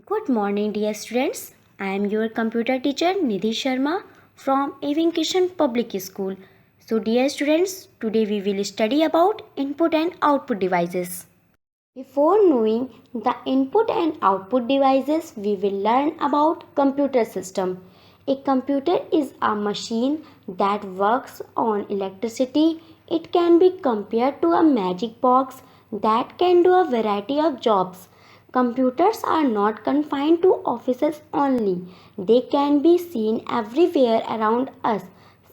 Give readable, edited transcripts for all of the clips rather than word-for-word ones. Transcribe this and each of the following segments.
Good morning, dear students. I am your computer teacher Nidhi Sharma from Aviation Public School. So, dear students, today we will study about input and output devices. Before knowing the input and output devices, we will learn about computer system. A computer is a machine that works on electricity. It can be compared to a magic box that can do a variety of jobs. Computers are not confined to offices only. They can be seen everywhere around us,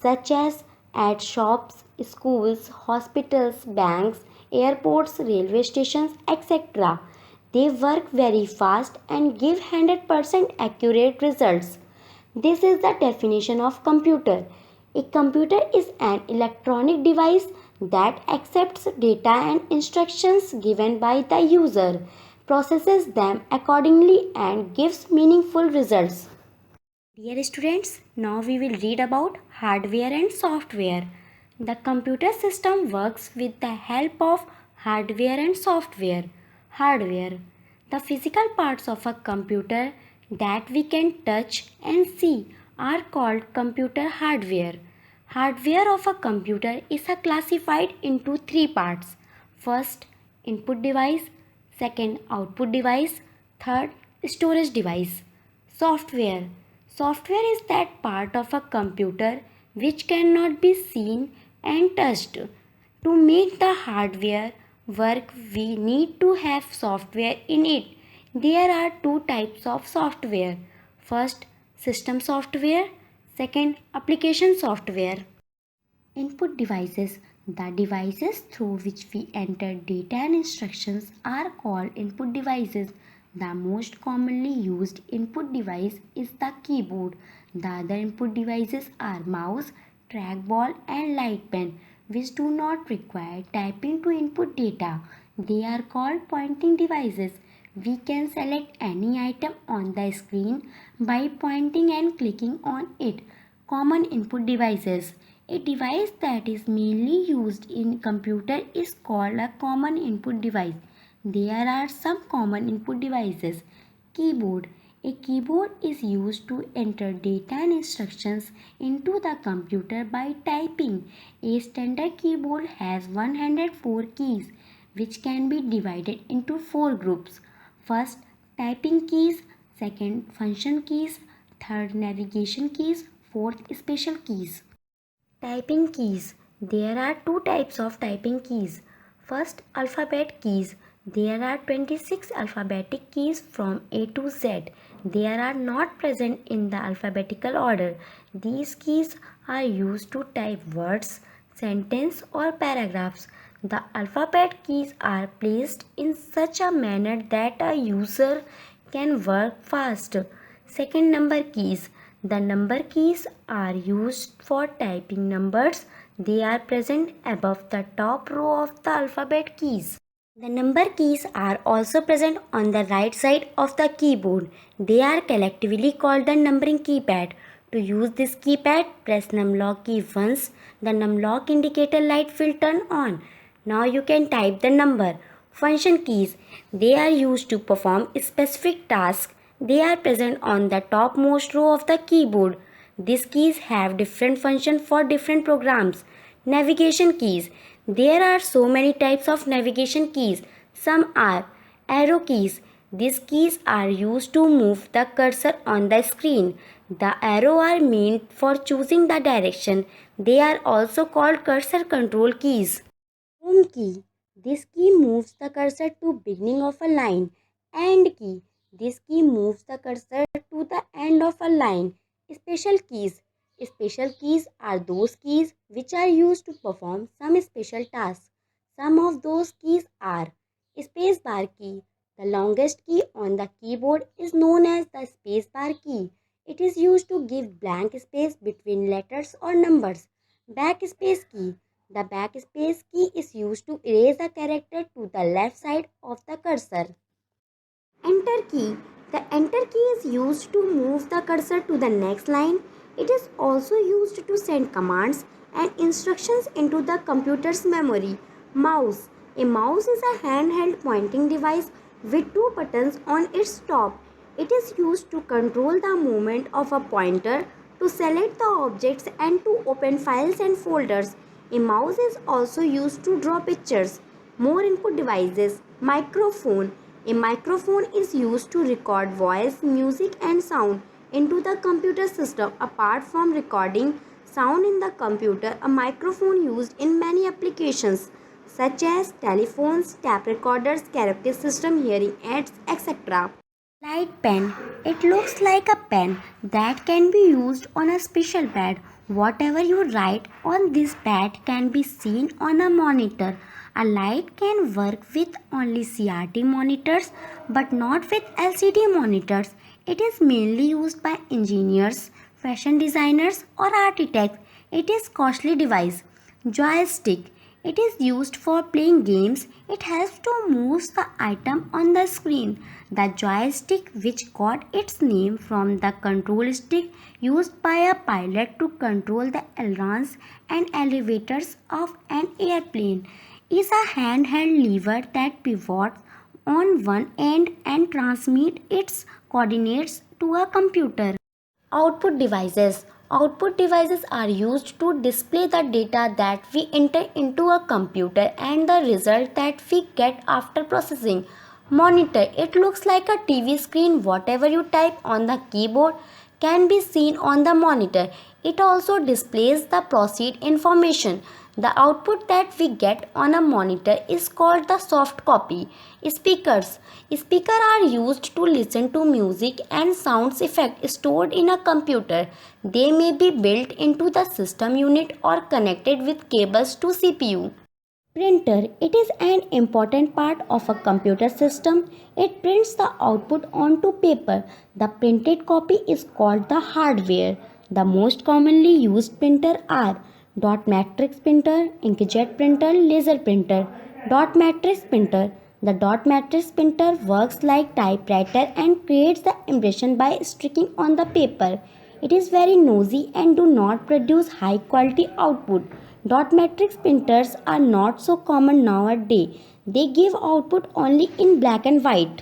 such as at shops, schools, hospitals, banks, airports, railway stations, etc. They work very fast and give 100% accurate results. This is the definition of computer. A computer is an electronic device that accepts data and instructions given by the user, processes them accordingly, and gives meaningful results. Dear students, now we will read about hardware and software. The computer system works with the help of hardware and software. Hardware, the physical parts of a computer that we can touch and see, are called computer hardware. Hardware of a computer is classified into three parts. First, input device, second, output device, third, storage device. Software. Software is that part of a computer which cannot be seen and touched. To make the hardware work, we need to have software in it. There are two types of software. First, system software. Second, application software. Input devices. The devices through which we enter data and instructions are called input devices. The most commonly used input device is the keyboard. The other input devices are mouse, trackball, and light pen, which do not require typing to input data. They are called pointing devices. We can select any item on the screen by pointing and clicking on it. Common input devices. A device that is mainly used in computer is called a common input device. There are some common input devices. Keyboard. A keyboard is used to enter data and instructions into the computer by typing. A standard keyboard has 104 keys, which can be divided into four groups. First, typing keys. Second, function keys. Third, navigation keys. Fourth, special keys. Typing keys. There are two types of typing keys. First, alphabet keys. There are 26 alphabetic keys from A to Z. They are not present in the alphabetical order. These keys are used to type words, sentence or paragraphs. The alphabet keys are placed in such a manner that a user can work fast. Second, number keys. The number keys are used for typing numbers. They are present above the top row of the alphabet keys. The number keys are also present on the right side of the keyboard. They are collectively called the numbering keypad. To use this keypad, press numlock key once. The numlock indicator light will turn on. Now you can type the number. Function keys. They are used to perform specific tasks. They are present on the topmost row of the keyboard. These keys have different functions for different programs. Navigation keys. There are so many types of navigation keys. Some are arrow keys. These keys are used to move the cursor on the screen. The arrow are meant for choosing the direction. They are also called cursor control keys. Home key. This key moves the cursor to beginning of a line. End key. This key moves the cursor to the end of a line. Special keys. Special keys are those keys which are used to perform some special tasks. Some of those keys are space bar key. The longest key on the keyboard is known as the space bar key. It is used to give blank space between letters or numbers. Backspace key. The backspace key is used to erase a character to the left side of the cursor. Enter key. The enter key is used to move the cursor to the next line. It is also used to send commands and instructions into the computer's memory. Mouse. A mouse is a handheld pointing device with two buttons on its top. It is used to control the movement of a pointer, to select the objects and to open files and folders. A mouse is also used to draw pictures. More input devices. Microphone. A microphone is used to record voice, music and sound into the computer system. Apart from recording sound in the computer, a microphone used in many applications such as telephones, tape recorders, character system, hearing aids, etc. Light pen. It looks like a pen that can be used on a special pad. Whatever you write on this pad can be seen on a monitor. A light can work with only CRT monitors but not with LCD monitors. It is mainly used by engineers, fashion designers or architects. It is costly device. Joystick. It is used for playing games. It helps to move the item on the screen. The joystick, which got its name from the control stick used by a pilot to control the ailerons and elevators of an airplane, is a handheld lever that pivots on one end and transmits its coordinates to a computer. Output devices. Output devices are used to display the data that we enter into a computer and the result that we get after processing. Monitor. It looks like a TV screen. Whatever you type on the keyboard can be seen on the monitor. It also displays the processed information. The output that we get on a monitor is called the soft copy. Speakers. Speakers are used to listen to music and sound effects stored in a computer. They may be built into the system unit or connected with cables to CPU. Printer. It is an important part of a computer system. It prints the output onto paper. The printed copy is called the hardware. The most commonly used printer are dot matrix printer, inkjet printer, laser printer. Dot matrix printer. The dot matrix printer works like typewriter and creates the impression by sticking on the paper. It is very noisy and do not produce high quality output. Dot matrix printers are not so common nowadays. They give output only in black and white.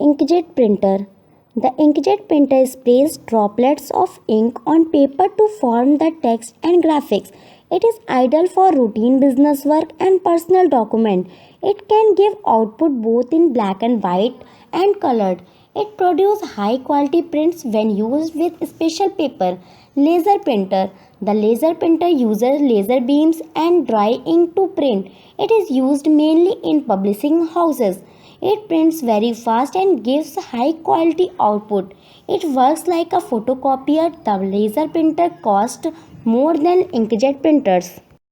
Inkjet printer. The inkjet printer sprays droplets of ink on paper to form the text and graphics. It is ideal for routine business work and personal document. It can give output both in black and white and colored. It produces high quality prints when used with special paper. Laser printer. The laser printer uses laser beams and dry ink to print. It is used mainly in publishing houses. It prints very fast and gives high quality output. It works like a photocopier. The laser printer costs more than inkjet printers.